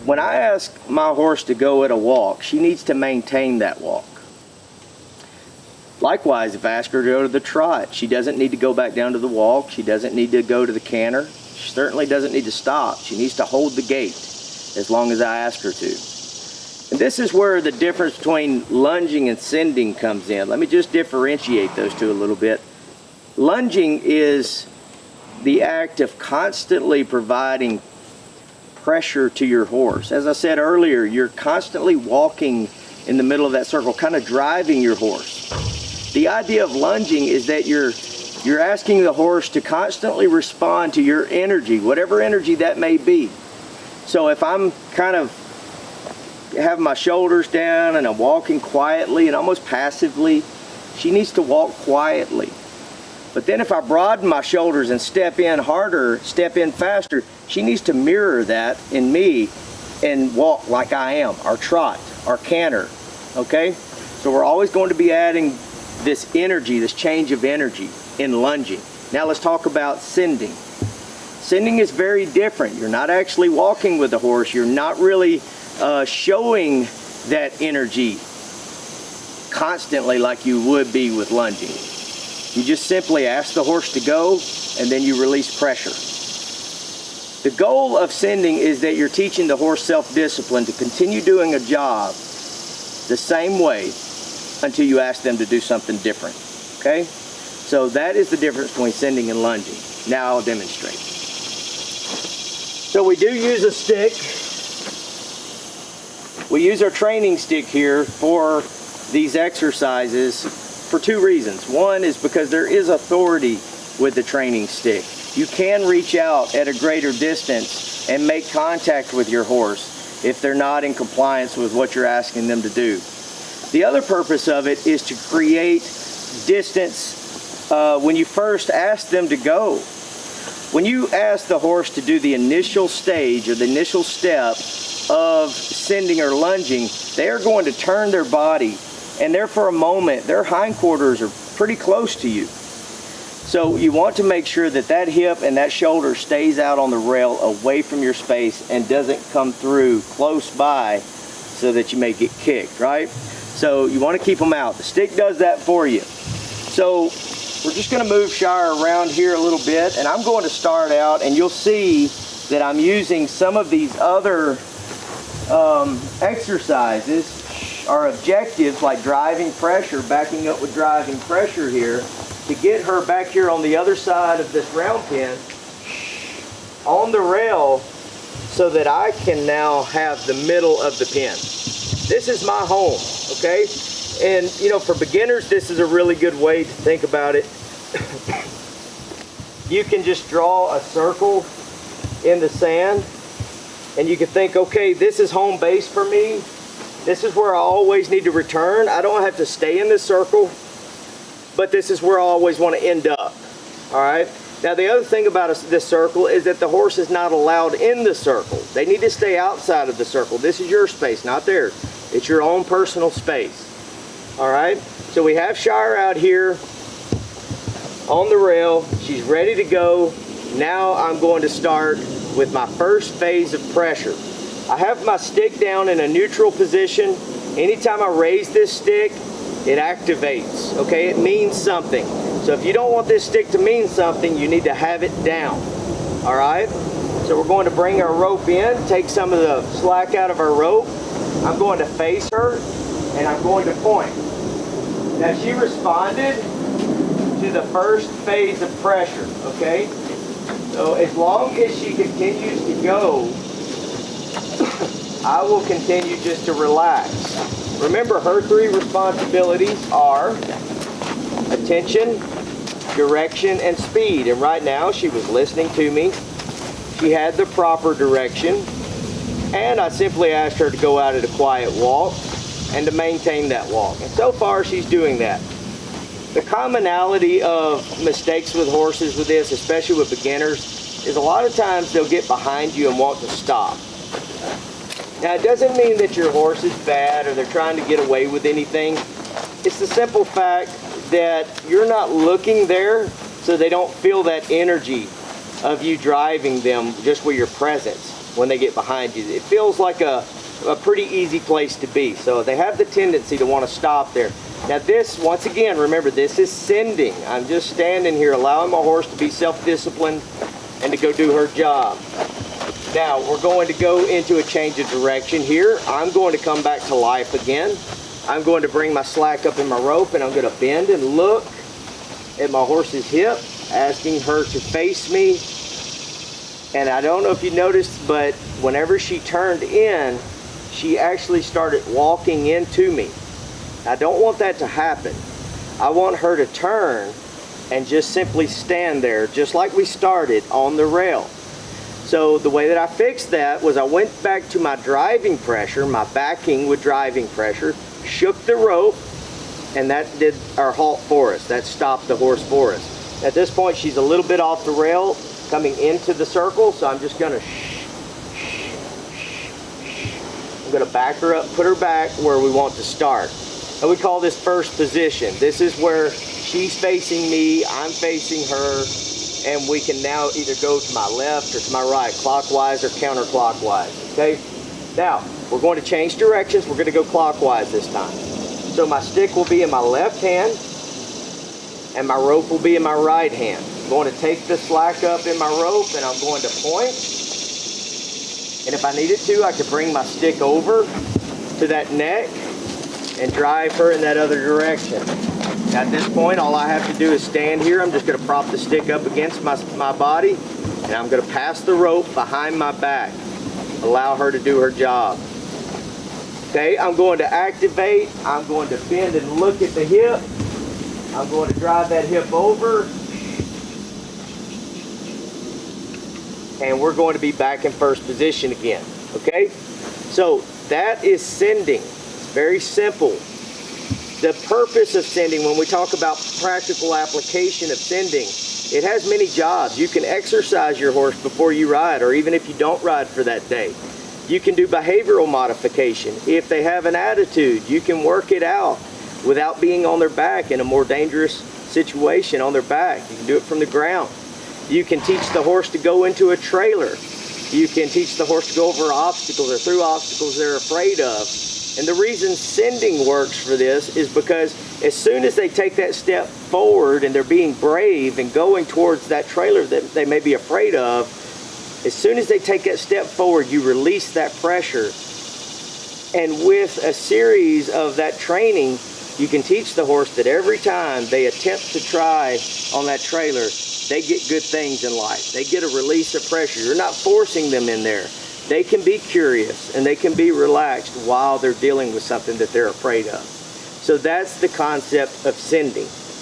when I ask my horse to go at a walk, she needs to maintain that walk. Likewise, if I ask her to go to the trot, she doesn't need to go back down to the walk. She doesn't need to go to the canter. She certainly doesn't need to stop. She needs to hold the gait as long as I ask her to. And this is where the difference between lunging and sending comes in. Let me just differentiate those two a little bit. Lunging is the act of constantly providing pressure to your horse. As I said earlier, you're constantly walking in the middle of that circle, kind of driving your horse. The idea of lunging is that you're asking the horse to constantly respond to your energy, whatever energy that may be. So if I'm kind of have my shoulders down and I'm walking quietly and almost passively, she needs to walk quietly. But then if I broaden my shoulders and step in harder, step in faster, she needs to mirror that in me and walk like I am, or trot, or canter, okay? So we're always going to be adding this energy, this change of energy in lunging. Now let's talk about sending. Sending is very different. You're not actually walking with the horse. You're not really showing that energy constantly like you would be with lunging. You just simply ask the horse to go and then you release pressure. The goal of sending is that you're teaching the horse self-discipline to continue doing a job the same way until you ask them to do something different, okay? So that is the difference between sending and lunging. Now I'll demonstrate. So we do use a stick. We use our training stick here for these exercises for two reasons. One is because there is authority with the training stick. You can reach out at a greater distance and make contact with your horse if they're not in compliance with what you're asking them to do. The other purpose of it is to create distance when you first ask them to go. When you ask the horse to do the initial stage or the initial step of sending or lunging, they are going to turn their body, and there for a moment, their hindquarters are pretty close to you. So you want to make sure that that hip and that shoulder stays out on the rail away from your space and doesn't come through close by so that you may get kicked, right? So you want to keep them out. The stick does that for you. So we're just going to move Shire around here a little bit, and I'm going to start out, and you'll see that I'm using some of these other exercises or objectives like driving pressure, backing up with driving pressure here to get her back here on the other side of this round pin on the rail so that I can now have the middle of the pin. This is my home, okay? And you know, for beginners, this is a really good way to think about it. You can just draw a circle in the sand and you can think, okay, this is home base for me. This is where I always need to return. I don't have to stay in this circle, but this is where I always want to end up, all right? Now, the other thing about this circle is that the horse is not allowed in the circle. They need to stay outside of the circle. This is your space, not theirs. It's your own personal space, all right? So we have Shire out here on the rail. She's ready to go. Now I'm going to start with my first phase of pressure. I have my stick down in a neutral position. Anytime I raise this stick, it activates, okay? It means something. So if you don't want this stick to mean something, you need to have it down, all right? So we're going to bring our rope in, take some of the slack out of our rope. I'm going to face her, and I'm going to point. Now she responded to the first phase of pressure, okay? So as long as she continues to go, I will continue just to relax. Remember, her three responsibilities are attention, direction, and speed. And right now, she was listening to me. She had the proper direction. And I simply asked her to go out at a quiet walk and to maintain that walk. And so far, she's doing that. The commonality of mistakes with horses with this, especially with beginners, is a lot of times they'll get behind you and want to stop. Now, it doesn't mean that your horse is bad or they're trying to get away with anything. It's the simple fact that you're not looking there, so they don't feel that energy of you driving them just with your presence. when they get behind you. It feels like a pretty easy place to be. So they have the tendency to want to stop there. Now this, once again, remember, this is sending. I'm just standing here allowing my horse to be self-disciplined and to go do her job. Now we're going to go into a change of direction here. I'm going to come back to life again. I'm going to bring my slack up in my rope, and I'm going to bend and look at my horse's hip, asking her to face me. And I don't know if you noticed, but whenever she turned in, she actually started walking into me. I don't want that to happen. I want her to turn and just simply stand there, just like we started on the rail. So the way that I fixed that was I went back to my driving pressure, my backing with driving pressure, shook the rope, and that did our halt for us. That stopped the horse for us. At this point, she's a little bit off the rail, coming into the circle, so I'm just gonna I'm gonna back her up, put her back where we want to start. And we call this first position. This is where she's facing me, I'm facing her, and we can now either go to my left or to my right, clockwise or counterclockwise, okay? Now, we're going to change directions. We're gonna go clockwise this time. So my stick will be in my left hand, and my rope will be in my right hand. I'm going to take the slack up in my rope, and I'm going to point. And if I needed to, I could bring my stick over to that neck and drive her in that other direction. At this point, all I have to do is stand here. I'm just going to prop the stick up against my body, and I'm going to pass the rope behind my back. Allow her to do her job. Okay, I'm going to activate. I'm going to bend and look at the hip. I'm going to drive that hip over. And we're going to be back in first position again. Okay, so that is sending. It's very simple. The purpose of sending, when we talk about practical application of sending, it has many jobs. You can exercise your horse before you ride, or even if you don't ride for that day. You can do behavioral modification. If they have an attitude, you can work it out without being on their back in a more dangerous situation on their back. You can do it from the ground. You can teach the horse to go into a trailer. You can teach the horse to go over obstacles or through obstacles they're afraid of. And the reason sending works for this is because as soon as they take that step forward and they're being brave and going towards that trailer that they may be afraid of, as soon as they take that step forward, you release that pressure. And with a series of that training, you can teach the horse that every time they attempt to try on that trailer, they get good things in life. They get a release of pressure. You're not forcing them in there. They can be curious and they can be relaxed while they're dealing with something that they're afraid of. So that's the concept of sending.